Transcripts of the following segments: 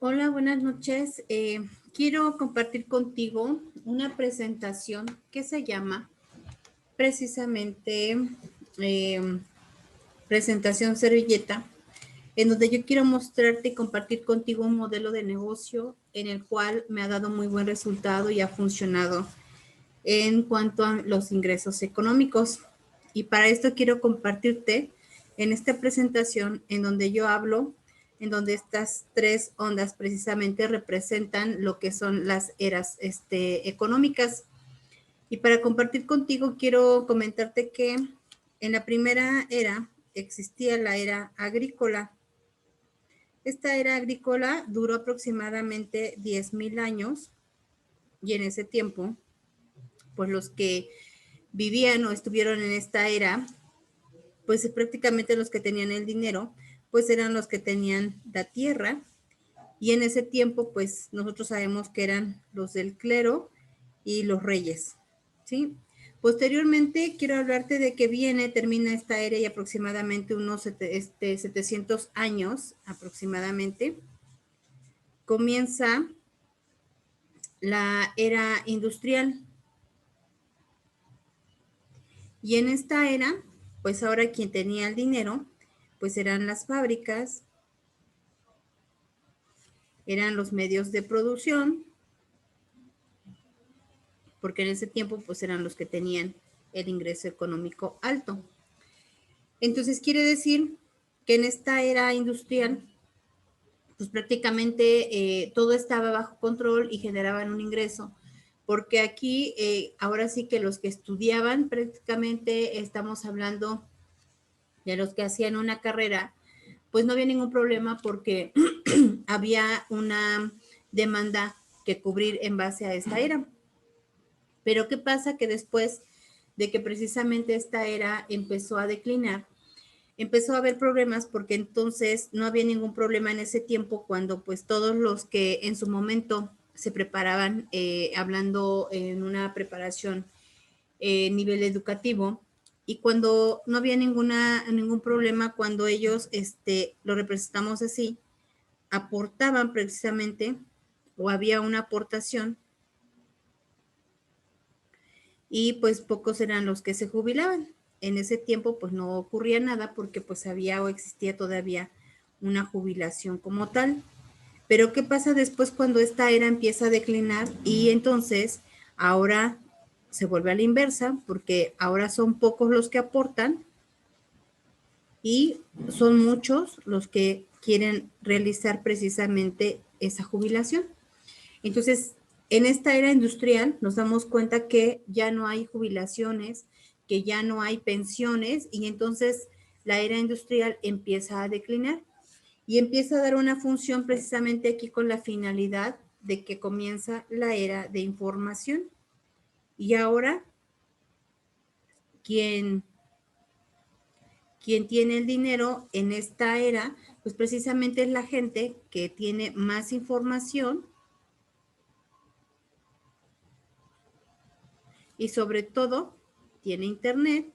Hola, buenas noches. Quiero compartir contigo una presentación que se llama precisamente eh, presentación servilleta, en donde yo quiero mostrarte y compartir contigo un modelo de negocio en el cual me ha dado muy buen resultado y ha funcionado en cuanto a los ingresos económicos. Y para esto quiero compartirte en esta presentación en donde yo hablo, en donde estas tres ondas precisamente representan lo que son las eras económicas. Y para compartir contigo quiero comentarte que en la primera era existía la era agrícola. Esta era agrícola duró aproximadamente 10,000 años y en ese tiempo, pues los que vivían o estuvieron en esta era, pues prácticamente los que tenían el dinero, pues eran los que tenían la tierra. Y en ese tiempo, pues nosotros sabemos que eran los del clero y los reyes, ¿sí? Posteriormente, quiero hablarte de que termina esta era y aproximadamente unos 700 años aproximadamente, comienza la era industrial. Y en esta era, pues ahora quien tenía el dinero, pues eran las fábricas, eran los medios de producción, porque en ese tiempo pues eran los que tenían el ingreso económico alto. Entonces quiere decir que en esta era industrial, pues prácticamente todo estaba bajo control y generaban un ingreso, porque aquí ahora sí que los que estudiaban prácticamente estamos hablando de los que hacían una carrera, pues no había ningún problema porque había una demanda que cubrir en base a esta era. Pero ¿qué pasa? Que después de que precisamente esta era empezó a declinar, empezó a haber problemas porque entonces no había ningún problema en ese tiempo cuando pues todos los que en su momento se preparaban, hablando en una preparación nivel educativo, y cuando no había ningún problema, cuando ellos, lo representamos así, aportaban precisamente o había una aportación y pues pocos eran los que se jubilaban. En ese tiempo pues no ocurría nada porque pues había o existía todavía una jubilación como tal. Pero ¿qué pasa después cuando esta era empieza a declinar y entonces ahora se vuelve a la inversa porque ahora son pocos los que aportan y son muchos los que quieren realizar precisamente esa jubilación? Entonces, en esta era industrial nos damos cuenta que ya no hay jubilaciones, que ya no hay pensiones y entonces la era industrial empieza a declinar y empieza a dar una función precisamente aquí con la finalidad de que comienza la era de información. Y ahora, quien, quien tiene el dinero en esta era, pues precisamente es la gente que tiene más información y sobre todo tiene internet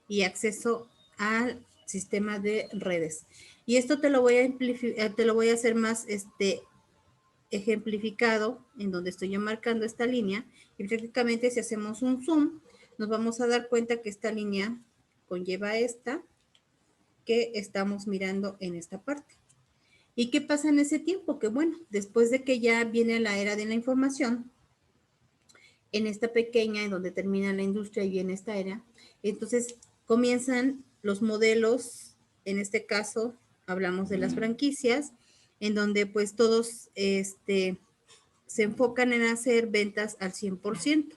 y acceso al sistema de redes. Y esto te lo voy a hacer más ejemplificado en donde estoy yo marcando esta línea y prácticamente si hacemos un zoom nos vamos a dar cuenta que esta línea conlleva esta que estamos mirando en esta parte. ¿Y qué pasa en ese tiempo? Que bueno, después de que ya viene la era de la información, en esta pequeña, en donde termina la industria y viene esta era, entonces comienzan los modelos, en este caso hablamos de las franquicias, en donde pues todos se enfocan en hacer ventas al 100%.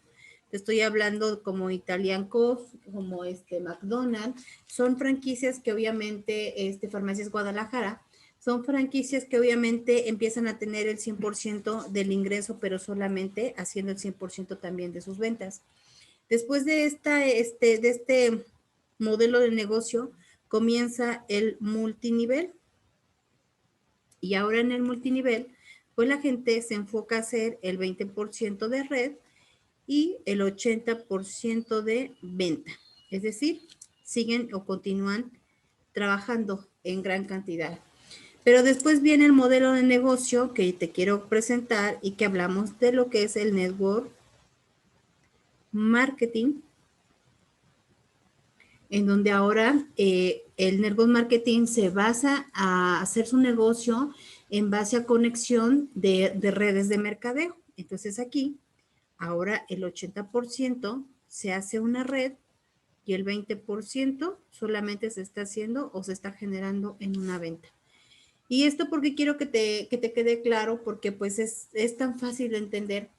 Te estoy hablando como Italian Co, como McDonald's, son franquicias que obviamente, Farmacias Guadalajara, son franquicias que obviamente empiezan a tener el 100% del ingreso, pero solamente haciendo el 100% también de sus ventas. Después de este modelo de negocio, comienza el multinivel. Y ahora en el multinivel, pues la gente se enfoca a hacer el 20% de red y el 80% de venta. Es decir, siguen o continúan trabajando en gran cantidad. Pero después viene el modelo de negocio que te quiero presentar y que hablamos de lo que es el network marketing, en donde ahora el network marketing se basa a hacer su negocio en base a conexión de redes de mercadeo. Entonces aquí, ahora el 80% se hace una red y el 20% solamente se está haciendo o se está generando en una venta. Y esto porque quiero que te quede claro, porque pues es tan fácil de entender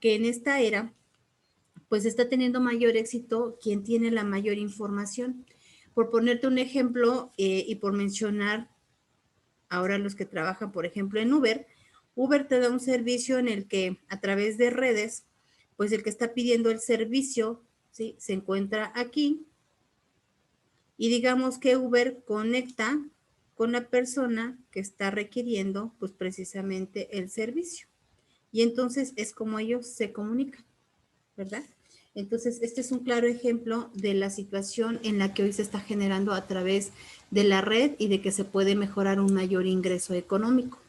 que en esta era pues está teniendo mayor éxito quien tiene la mayor información. Por ponerte un ejemplo y por mencionar ahora los que trabajan, por ejemplo, en Uber, Uber te da un servicio en el que a través de redes, pues el que está pidiendo el servicio, ¿sí? Se encuentra aquí y digamos que Uber conecta con la persona que está requiriendo, pues precisamente el servicio. Y entonces es como ellos se comunican, ¿verdad? Entonces, este es un claro ejemplo de la situación en la que hoy se está generando a través de la red y de que se puede mejorar un mayor ingreso económico.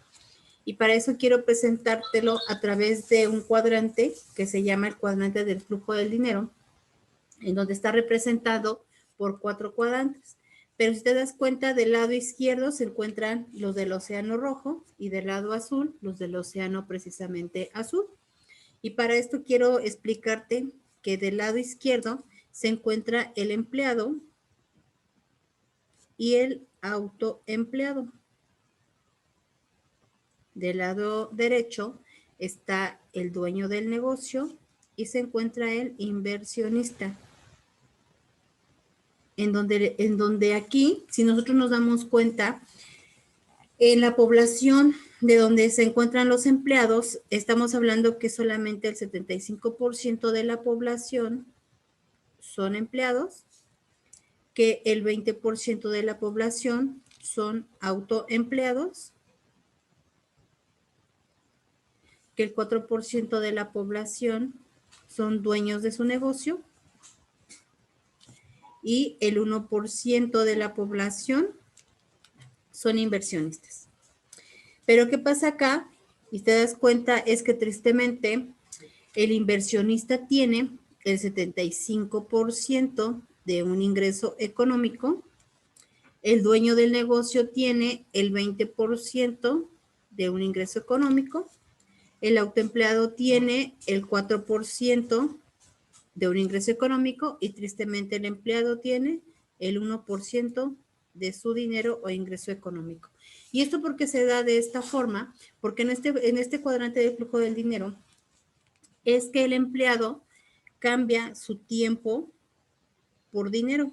Y para eso quiero presentártelo a través de un cuadrante que se llama el cuadrante del flujo del dinero, en donde está representado por 4 cuadrantes. Pero si te das cuenta, del lado izquierdo se encuentran los del océano rojo y del lado azul los del océano precisamente azul. Y para esto quiero explicarte que del lado izquierdo se encuentra el empleado y el autoempleado. Del lado derecho está el dueño del negocio y se encuentra el inversionista. En donde aquí, si nosotros nos damos cuenta, en la población de donde se encuentran los empleados, estamos hablando que solamente el 75% de la población son empleados, que el 20% de la población son autoempleados, que el 4% de la población son dueños de su negocio y el 1% de la población son inversionistas. Pero ¿qué pasa acá? Y te das cuenta es que tristemente el inversionista tiene el 75% de un ingreso económico, el dueño del negocio tiene el 20% de un ingreso económico, el autoempleado tiene el 4% de un ingreso económico y tristemente el empleado tiene el 1% de su dinero o ingreso económico. ¿Y esto por qué se da de esta forma? Porque en este cuadrante de flujo del dinero es que el empleado cambia su tiempo por dinero.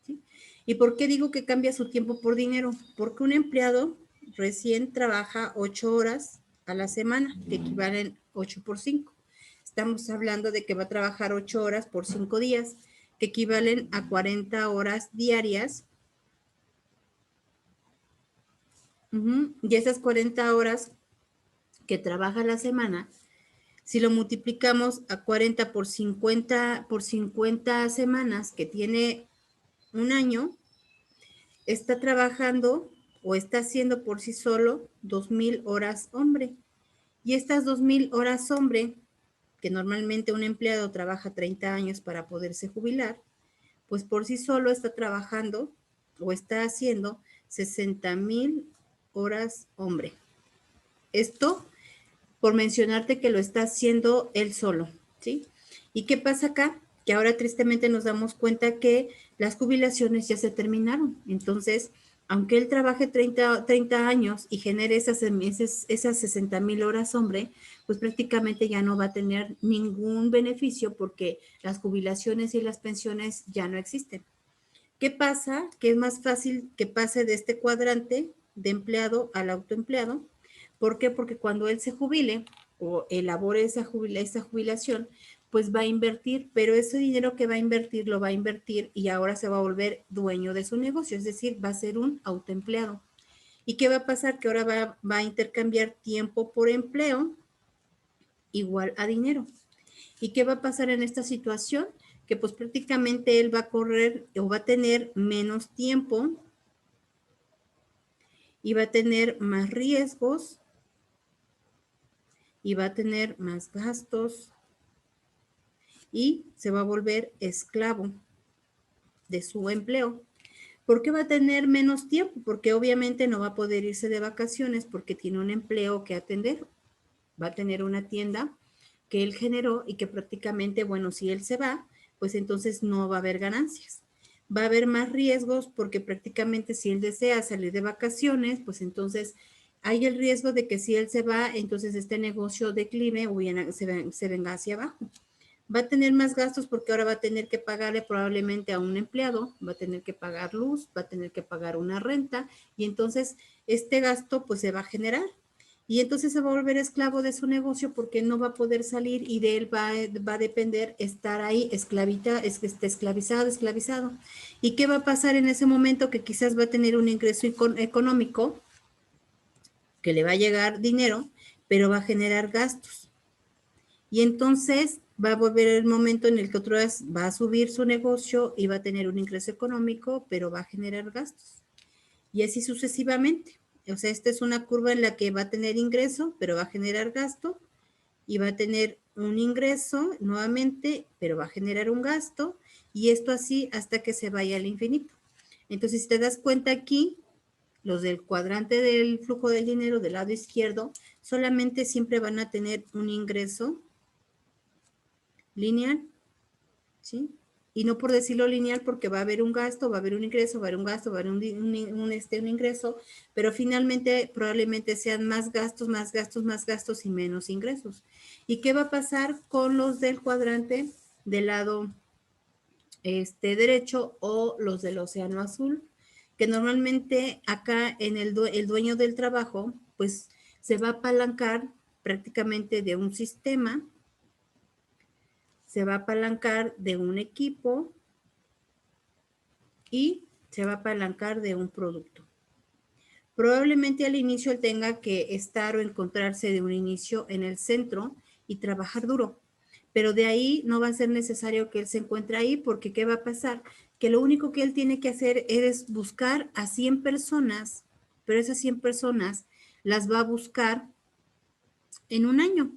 ¿Sí? ¿Y por qué digo que cambia su tiempo por dinero? Porque un empleado recién trabaja 8 horas a la semana, que equivalen 8 por 5. Estamos hablando de que va a trabajar 8 horas por 5 días, que equivalen a 40 horas diarias. Y esas 40 horas que trabaja a la semana, si lo multiplicamos a 40 por 50 semanas que tiene un año, está trabajando o está haciendo por sí solo 2,000 horas hombre. Y estas 2,000 horas hombre, que normalmente un empleado trabaja 30 años para poderse jubilar, pues por sí solo está trabajando o está haciendo 60,000 horas hombre. Esto por mencionarte que lo está haciendo él solo, ¿sí? ¿Y qué pasa acá? Que ahora tristemente nos damos cuenta que las jubilaciones ya se terminaron. Entonces, aunque él trabaje 30 años y genere esas 60,000 horas hombre, pues prácticamente ya no va a tener ningún beneficio porque las jubilaciones y las pensiones ya no existen. ¿Qué pasa? Que es más fácil que pase de este cuadrante de empleado al autoempleado. ¿Por qué? Porque cuando él se jubile o elabore esa jubilación, pues va a invertir, pero ese dinero que va a invertir lo va a invertir y ahora se va a volver dueño de su negocio, es decir, va a ser un autoempleado. ¿Y qué va a pasar? Que ahora va a intercambiar tiempo por empleo igual a dinero. ¿Y qué va a pasar en esta situación? Que pues prácticamente él va a correr o va a tener menos tiempo y va a tener más riesgos y va a tener más gastos y se va a volver esclavo de su empleo. ¿Por qué va a tener menos tiempo? Porque obviamente no va a poder irse de vacaciones porque tiene un empleo que atender. Va a tener una tienda que él generó y que prácticamente, bueno, si él se va, pues entonces no va a haber ganancias. Va a haber más riesgos porque prácticamente si él desea salir de vacaciones, pues entonces hay el riesgo de que si él se va, entonces este negocio decline o se venga hacia abajo. Va a tener más gastos porque ahora va a tener que pagarle probablemente a un empleado, va a tener que pagar luz, va a tener que pagar una renta y entonces este gasto pues se va a generar y entonces se va a volver esclavo de su negocio porque no va a poder salir y de él va a depender estar ahí esclavizado. ¿Y qué va a pasar en ese momento? Que quizás va a tener un ingreso económico, que le va a llegar dinero, pero va a generar gastos. Y entonces va a volver el momento en el que otra vez va a subir su negocio y va a tener un ingreso económico, pero va a generar gastos. Y así sucesivamente. O sea, esta es una curva en la que va a tener ingreso, pero va a generar gasto y va a tener un ingreso nuevamente, pero va a generar un gasto y esto así hasta que se vaya al infinito. Entonces, si te das cuenta aquí, los del cuadrante del flujo del dinero del lado izquierdo solamente siempre van a tener un ingreso lineal, ¿sí? Y no por decirlo lineal porque va a haber un gasto, va a haber un ingreso, va a haber un gasto, va a haber un ingreso, pero finalmente probablemente sean más gastos, más gastos, más gastos y menos ingresos. ¿Y qué va a pasar con los del cuadrante del lado derecho o los del océano azul? Que normalmente acá en el dueño del trabajo, pues se va a apalancar prácticamente de un sistema, se va a apalancar de un equipo y se va a apalancar de un producto. Probablemente al inicio él tenga que estar o encontrarse de un inicio en el centro y trabajar duro, pero de ahí no va a ser necesario que él se encuentre ahí porque ¿qué va a pasar? Que lo único que él tiene que hacer es buscar a 100 personas, pero esas 100 personas las va a buscar en un año.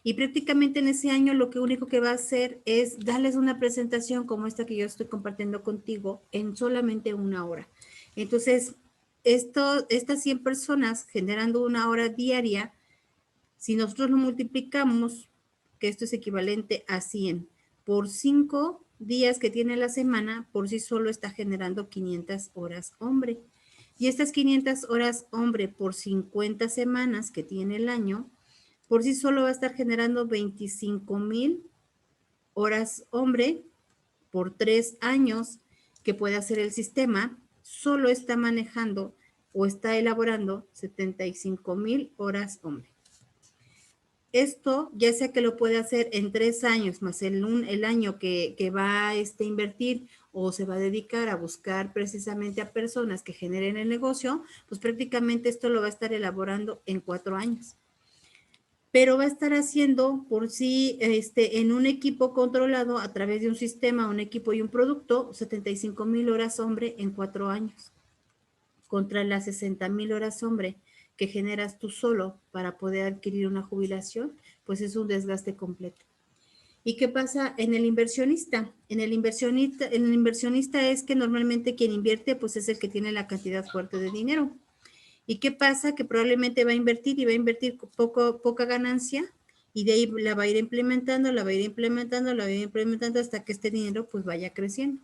Y prácticamente en ese año lo que único que va a hacer es darles una presentación como esta que yo estoy compartiendo contigo en solamente una hora. Entonces, estas 100 personas generando una hora diaria, si nosotros lo multiplicamos, que esto es equivalente a 100, por 5 días que tiene la semana, por sí solo está generando 500 horas hombre. Y estas 500 horas hombre por 50 semanas que tiene el año, por sí solo va a estar generando 25,000 horas hombre por 3 años que puede hacer el sistema, solo está manejando o está elaborando 75,000 horas hombre. Esto ya sea que lo puede hacer en 3 años más el año que va a invertir o se va a dedicar a buscar precisamente a personas que generen el negocio, pues prácticamente esto lo va a estar elaborando en 4 años. Pero va a estar haciendo por sí en un equipo controlado a través de un sistema, un equipo y un producto, 75,000 horas hombre en 4 años, contra las 60,000 horas hombre que generas tú solo para poder adquirir una jubilación, pues es un desgaste completo. ¿Y qué pasa en el inversionista? En el inversionista es que normalmente quien invierte pues es el que tiene la cantidad fuerte de dinero. ¿Y qué pasa? Que probablemente va a invertir y va a invertir poca ganancia y de ahí la va a ir implementando, la va a ir implementando, la va a ir implementando hasta que este dinero pues vaya creciendo.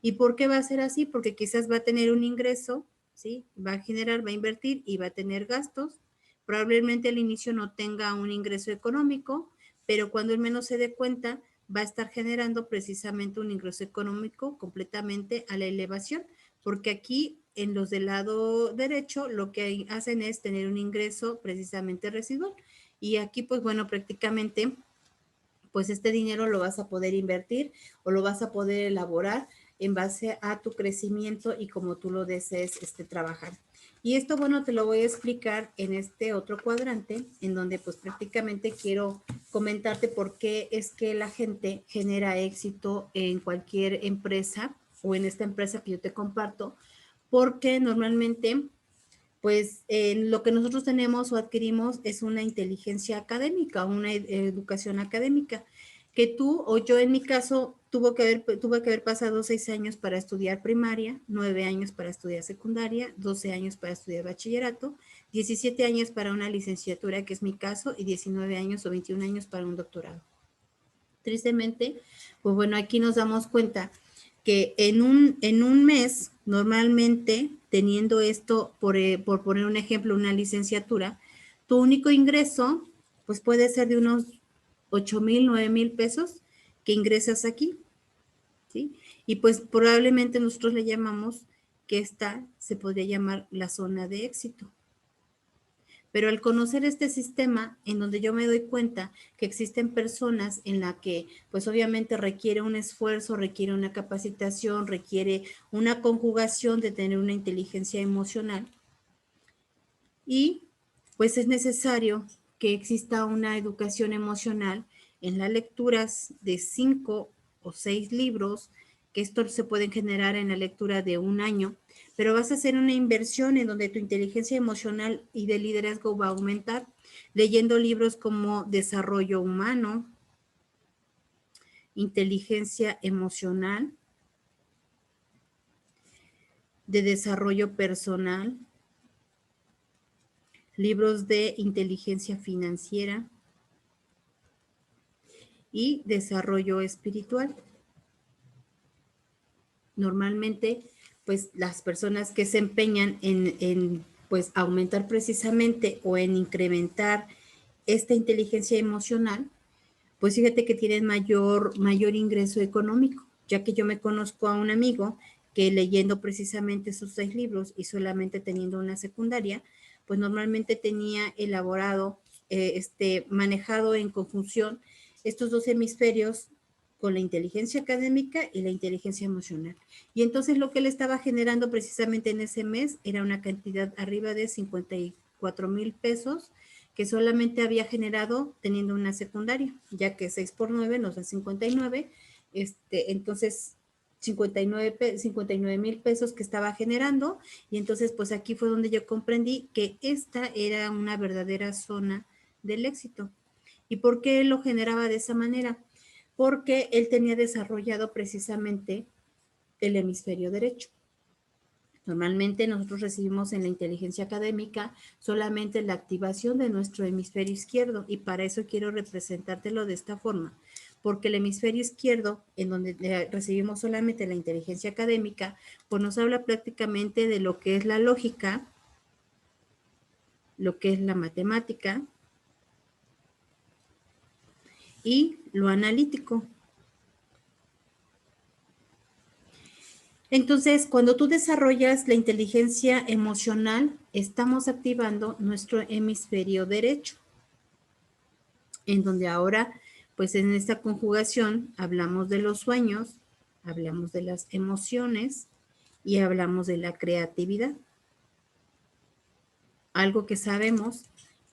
¿Y por qué va a ser así? Porque quizás va a tener un ingreso, ¿sí? Va a generar, va a invertir y va a tener gastos. Probablemente al inicio no tenga un ingreso económico, pero cuando el menos se dé cuenta, va a estar generando precisamente un ingreso económico completamente a la elevación, porque aquí en los del lado derecho lo que hacen es tener un ingreso precisamente residual. Y aquí, pues bueno, prácticamente, pues este dinero lo vas a poder invertir o lo vas a poder elaborar en base a tu crecimiento y como tú lo desees trabajar. Y esto, bueno, te lo voy a explicar en este otro cuadrante, en donde pues prácticamente quiero comentarte por qué es que la gente genera éxito en cualquier empresa o en esta empresa que yo te comparto, porque normalmente pues lo que nosotros tenemos o adquirimos es una inteligencia académica, una educación académica, que tú o yo en mi caso tuve que haber pasado 6 años para estudiar primaria, 9 años para estudiar secundaria, 12 años para estudiar bachillerato, 17 años para una licenciatura, que es mi caso, y 19 años o 21 años para un doctorado. Tristemente, pues bueno, aquí nos damos cuenta que en un mes, normalmente, teniendo esto, por poner un ejemplo, una licenciatura, tu único ingreso, pues puede ser de unos 8,000, 9,000 pesos que ingresas aquí, ¿sí? Y pues probablemente nosotros le llamamos que esta se podría llamar la zona de éxito. Pero al conocer este sistema, en donde yo me doy cuenta que existen personas en la que, pues obviamente requiere un esfuerzo, requiere una capacitación, requiere una conjugación de tener una inteligencia emocional, y pues es necesario que exista una educación emocional en las lecturas de 5 o 6 libros, que esto se pueden generar en la lectura de un año, pero vas a hacer una inversión en donde tu inteligencia emocional y de liderazgo va a aumentar, leyendo libros como Desarrollo Humano, Inteligencia Emocional, de Desarrollo Personal, libros de inteligencia financiera y desarrollo espiritual. Normalmente, pues las personas que se empeñan en pues aumentar precisamente o en incrementar esta inteligencia emocional, pues fíjate que tienen mayor ingreso económico, ya que yo me conozco a un amigo que leyendo precisamente sus 6 libros y solamente teniendo una secundaria, pues normalmente tenía elaborado, manejado en conjunción estos 2 hemisferios con la inteligencia académica y la inteligencia emocional. Y entonces lo que él estaba generando precisamente en ese mes era una cantidad arriba de 54,000 pesos, que solamente había generado teniendo una secundaria, ya que 6 por 9 nos da 59, entonces 59,000 pesos que estaba generando, y entonces pues aquí fue donde yo comprendí que esta era una verdadera zona del éxito. ¿Y por qué él lo generaba de esa manera? Porque él tenía desarrollado precisamente el hemisferio derecho. Normalmente nosotros recibimos en la inteligencia académica solamente la activación de nuestro hemisferio izquierdo, y para eso quiero representártelo de esta forma, porque el hemisferio izquierdo, en donde recibimos solamente la inteligencia académica, pues nos habla prácticamente de lo que es la lógica, lo que es la matemática y lo analítico. Entonces, cuando tú desarrollas la inteligencia emocional, estamos activando nuestro hemisferio derecho, en donde ahora, pues en esta conjugación, hablamos de los sueños, hablamos de las emociones y hablamos de la creatividad. Algo que sabemos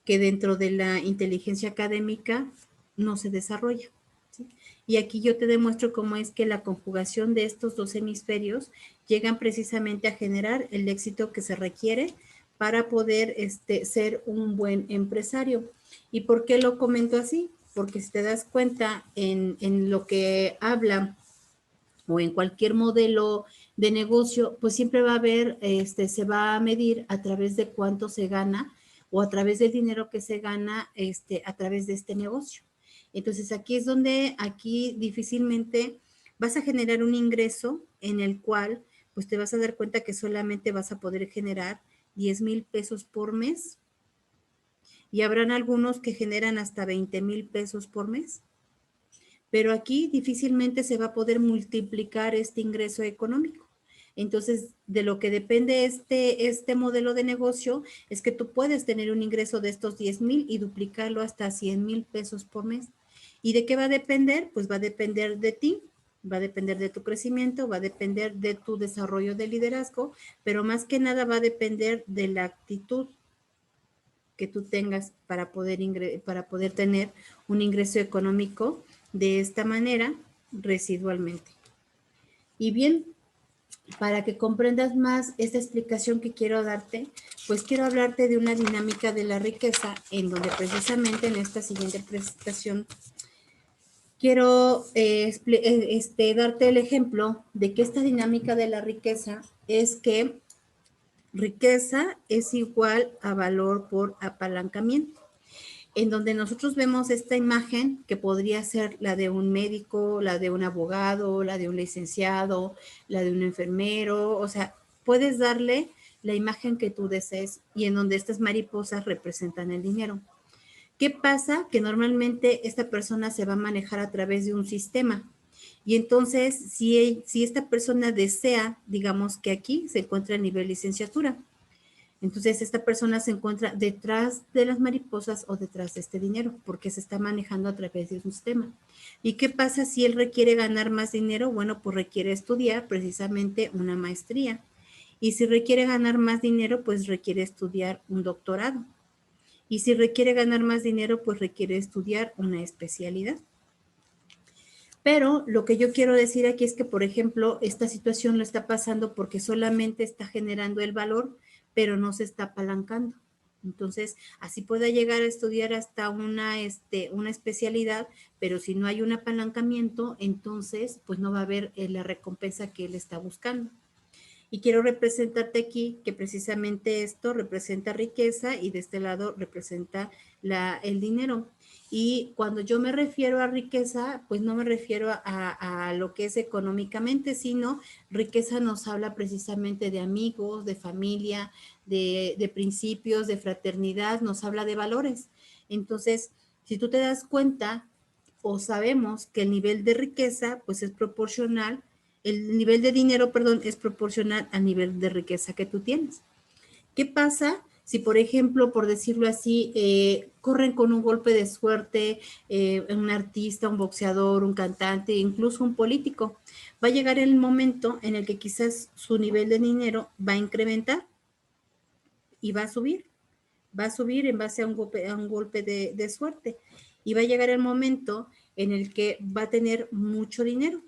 que dentro de la inteligencia académica no se desarrolla, ¿sí? Y aquí yo te demuestro cómo es que la conjugación de estos 2 hemisferios llegan precisamente a generar el éxito que se requiere para poder ser un buen empresario. ¿Y por qué lo comento así? Porque si te das cuenta en lo que habla o en cualquier modelo de negocio, pues siempre va a haber, se va a medir a través de cuánto se gana o a través del dinero que se gana a través de este negocio. Entonces aquí es donde aquí difícilmente vas a generar un ingreso en el cual pues te vas a dar cuenta que solamente vas a poder generar 10,000 pesos por mes, y habrán algunos que generan hasta 20,000 pesos por mes. Pero aquí difícilmente se va a poder multiplicar este ingreso económico. Entonces, de lo que depende este modelo de negocio es que tú puedes tener un ingreso de estos 10,000 y duplicarlo hasta 100,000 pesos por mes. ¿Y de qué va a depender? Pues va a depender de ti, va a depender de tu crecimiento, va a depender de tu desarrollo de liderazgo, pero más que nada va a depender de la actitud que tú tengas para poder tener un ingreso económico de esta manera residualmente. Y bien, para que comprendas más esta explicación que quiero darte, pues quiero hablarte de una dinámica de la riqueza, en donde precisamente en esta siguiente presentación quiero darte el ejemplo de que esta dinámica de la riqueza es que riqueza es igual a valor por apalancamiento, en donde nosotros vemos esta imagen que podría ser la de un médico, la de un abogado, la de un licenciado, la de un enfermero, o sea, puedes darle la imagen que tú desees y en donde estas mariposas representan el dinero. ¿Qué pasa? Que normalmente esta persona se va a manejar a través de un sistema. Y entonces, si esta persona desea, digamos que aquí se encuentra a nivel licenciatura, entonces, esta persona se encuentra detrás de las mariposas o detrás de este dinero, porque se está manejando a través de un sistema. ¿Y qué pasa si él requiere ganar más dinero? Bueno, pues requiere estudiar precisamente una maestría. Y si requiere ganar más dinero, pues requiere estudiar un doctorado. Y si requiere ganar más dinero, pues requiere estudiar una especialidad. Pero lo que yo quiero decir aquí es que, por ejemplo, esta situación lo está pasando porque solamente está generando el valor, pero no se está apalancando. Entonces, así puede llegar a estudiar hasta una especialidad, pero si no hay un apalancamiento, entonces, pues no va a haber la recompensa que él está buscando. Y quiero representarte aquí que precisamente esto representa riqueza y de este lado representa el dinero. Y cuando yo me refiero a riqueza, pues no me refiero a lo que es económicamente, sino riqueza nos habla precisamente de amigos, de familia, de principios, de fraternidad, nos habla de valores. Entonces, si tú te das cuenta o sabemos que el nivel de riqueza pues es proporcional, el nivel de dinero, perdón, es proporcional al nivel de riqueza que tú tienes. ¿Qué pasa si, por ejemplo, por decirlo así, corren con un golpe de suerte un artista, un boxeador, un cantante, incluso un político? Va a llegar el momento en el que quizás su nivel de dinero va a incrementar y va a subir en base a un golpe de suerte. Y va a llegar el momento en el que va a tener mucho dinero.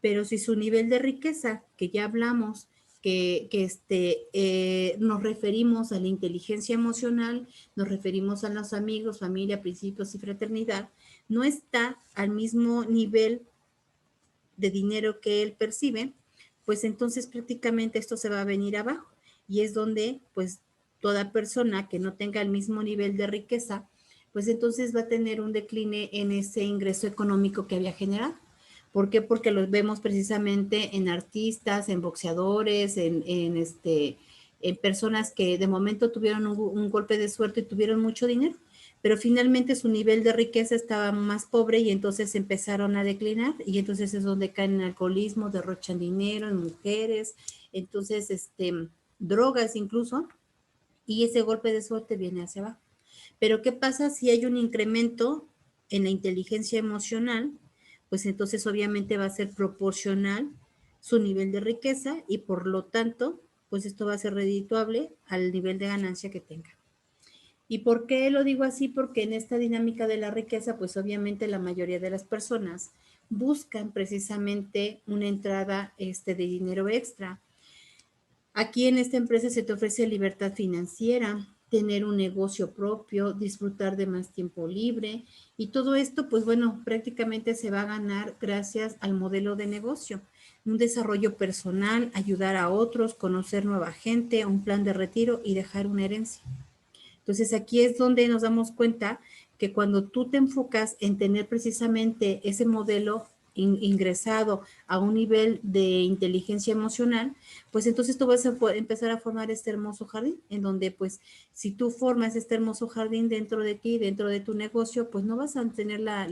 Pero si su nivel de riqueza, que ya hablamos, nos referimos a la inteligencia emocional, nos referimos a los amigos, familia, principios y fraternidad, no está al mismo nivel de dinero que él percibe, pues entonces prácticamente esto se va a venir abajo. Y es donde, pues, toda persona que no tenga el mismo nivel de riqueza, pues entonces va a tener un decline en ese ingreso económico que había generado. ¿Por qué? Porque los vemos precisamente en artistas, en boxeadores, en personas que de momento tuvieron un golpe de suerte y tuvieron mucho dinero, pero finalmente su nivel de riqueza estaba más pobre y entonces empezaron a declinar y entonces es donde caen en alcoholismo, derrochan dinero en mujeres, entonces drogas incluso, y ese golpe de suerte viene hacia abajo. Pero ¿qué pasa si hay un incremento en la inteligencia emocional? Pues entonces obviamente va a ser proporcional su nivel de riqueza y por lo tanto, pues esto va a ser redituable al nivel de ganancia que tenga. ¿Y por qué lo digo así? Porque en esta dinámica de la riqueza, pues obviamente la mayoría de las personas buscan precisamente una entrada de dinero extra. Aquí en esta empresa se te ofrece libertad financiera, tener un negocio propio, disfrutar de más tiempo libre y todo esto, pues bueno, prácticamente se va a ganar gracias al modelo de negocio, un desarrollo personal, ayudar a otros, conocer nueva gente, un plan de retiro y dejar una herencia. Entonces aquí es donde nos damos cuenta que cuando tú te enfocas en tener precisamente ese modelo ingresado a un nivel de inteligencia emocional, pues entonces tú vas a empezar a formar este hermoso jardín, en donde pues si tú formas este hermoso jardín dentro de ti, dentro de tu negocio, pues no vas a tener la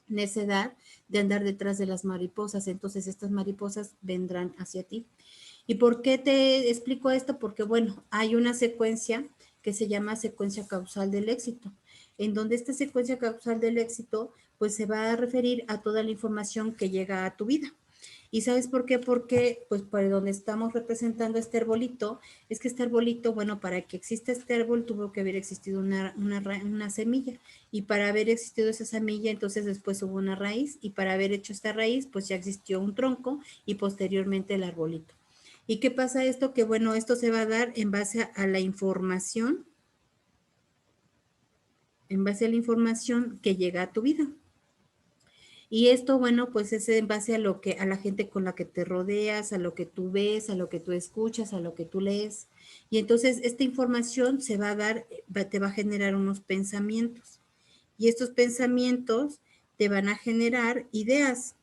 necedad de andar detrás de las mariposas, entonces estas mariposas vendrán hacia ti. ¿Y por qué te explico esto? Porque, bueno, hay una secuencia que se llama secuencia causal del éxito, en donde esta secuencia causal del éxito, pues se va a referir a toda la información que llega a tu vida. ¿Y sabes por qué? Porque, pues, por donde estamos representando este arbolito, es que este arbolito, bueno, para que exista este árbol tuvo que haber existido una semilla. Y para haber existido esa semilla, entonces después hubo una raíz. Y para haber hecho esta raíz, pues ya existió un tronco y posteriormente el arbolito. ¿Y qué pasa esto? Que, bueno, esto se va a dar en base a la información que llega a tu vida. Y esto, bueno, pues es en base a la gente con la que te rodeas, a lo que tú ves, a lo que tú escuchas, a lo que tú lees. Y entonces esta información se va a dar, te va a generar unos pensamientos. Y estos pensamientos te van a generar ideas.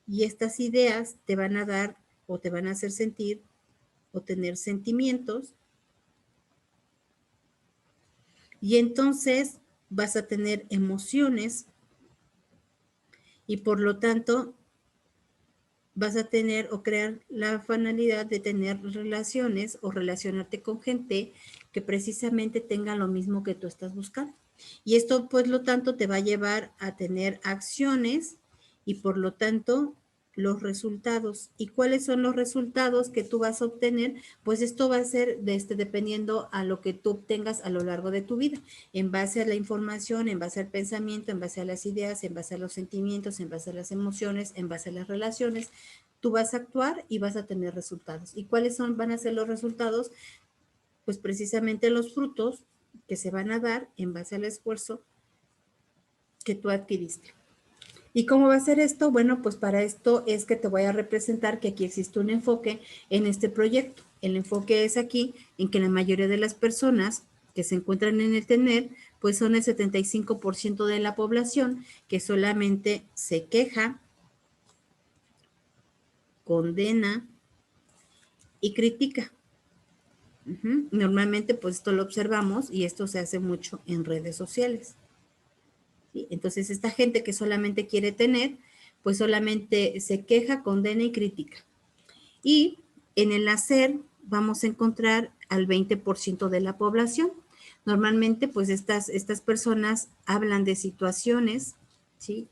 Y estas ideas te van a dar o te van a hacer sentir o tener sentimientos. Y entonces vas a tener emociones y por lo tanto vas a tener o crear la finalidad de tener relaciones o relacionarte con gente que precisamente tenga lo mismo que tú estás buscando. Y esto, pues, lo tanto, te va a llevar a tener acciones y, por lo tanto, los resultados. ¿Y cuáles son los resultados que tú vas a obtener? Pues esto va a ser dependiendo a lo que tú obtengas a lo largo de tu vida, en base a la información, en base al pensamiento, en base a las ideas, en base a los sentimientos, en base a las emociones, en base a las relaciones. Tú vas a actuar y vas a tener resultados. ¿Y cuáles van a ser los resultados? Pues precisamente los frutos que se van a dar en base al esfuerzo que tú adquiriste. ¿Y cómo va a ser esto? Bueno, pues para esto es que te voy a representar que aquí existe un enfoque en este proyecto. El enfoque es aquí en que la mayoría de las personas que se encuentran en el tener, pues son el 75% de la población que solamente se queja, condena y critica. Normalmente, pues esto lo observamos y esto se hace mucho en redes sociales. ¿Sí? Entonces, esta gente que solamente quiere tener, pues solamente se queja, condena y critica. Y en el hacer vamos a encontrar al 20% de la población. Normalmente, pues estas personas hablan de situaciones, ¿sí?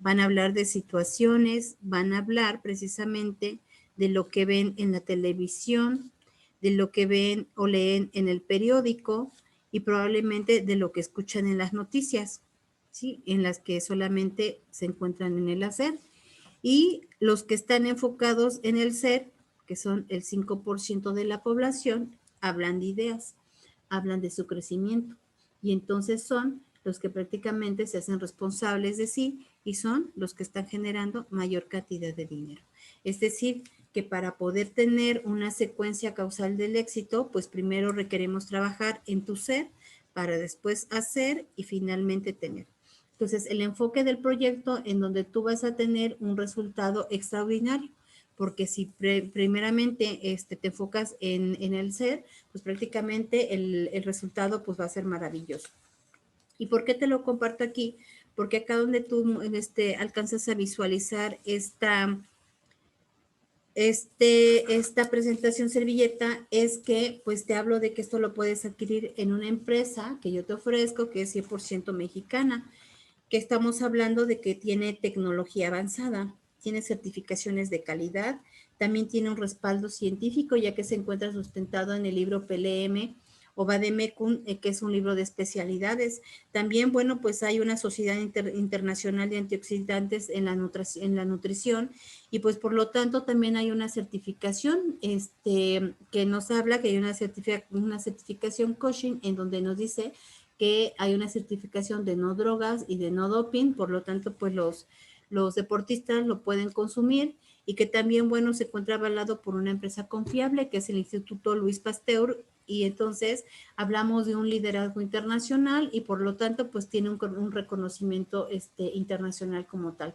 Van a hablar de situaciones, van a hablar precisamente de lo que ven en la televisión, de lo que ven o leen en el periódico y probablemente de lo que escuchan en las noticias, ¿sí? En las que solamente se encuentran en el hacer. Y los que están enfocados en el ser, que son el 5% de la población, hablan de ideas, hablan de su crecimiento. Y entonces son los que prácticamente se hacen responsables de sí y son los que están generando mayor cantidad de dinero. Es decir, que para poder tener una secuencia causal del éxito, pues primero requerimos trabajar en tu ser para después hacer y finalmente tener. Entonces, el enfoque del proyecto en donde tú vas a tener un resultado extraordinario, porque si primeramente te enfocas en el ser, pues prácticamente el resultado pues va a ser maravilloso. ¿Y por qué te lo comparto aquí? Porque acá donde tú alcanzas a visualizar esta presentación servilleta es que pues te hablo de que esto lo puedes adquirir en una empresa que yo te ofrezco que es 100% mexicana, que estamos hablando de que tiene tecnología avanzada, tiene certificaciones de calidad, también tiene un respaldo científico ya que se encuentra sustentado en el libro PLM o Vademecum, que es un libro de especialidades. También, bueno, pues hay una sociedad internacional de antioxidantes en la nutrición y pues por lo tanto también hay una certificación que nos habla que hay una certificación coaching en donde nos dice que hay una certificación de no drogas y de no doping, por lo tanto, pues los deportistas lo pueden consumir y que también, bueno, se encuentra avalado por una empresa confiable que es el Instituto Luis Pasteur y entonces hablamos de un liderazgo internacional y por lo tanto, pues tiene un reconocimiento internacional como tal.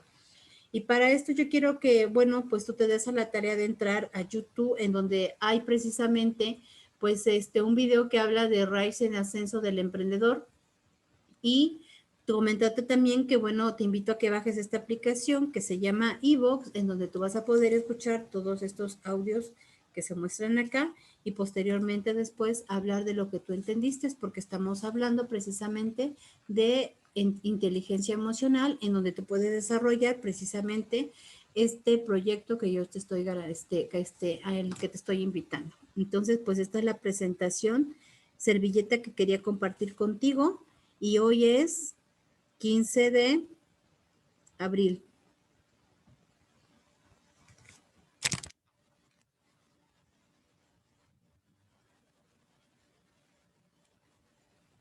Y para esto yo quiero que, bueno, pues tú te des a la tarea de entrar a YouTube, en donde hay precisamente, pues, un video que habla de Rise en Ascenso del Emprendedor. Y comentarte también que, bueno, te invito a que bajes esta aplicación que se llama iVoox, en donde tú vas a poder escuchar todos estos audios que se muestran acá y posteriormente después hablar de lo que tú entendiste, porque estamos hablando precisamente de inteligencia emocional, en donde te puedes desarrollar precisamente este proyecto que yo te estoy, al que te estoy invitando. Entonces, pues esta es la presentación, servilleta que quería compartir contigo y hoy es 15 de abril.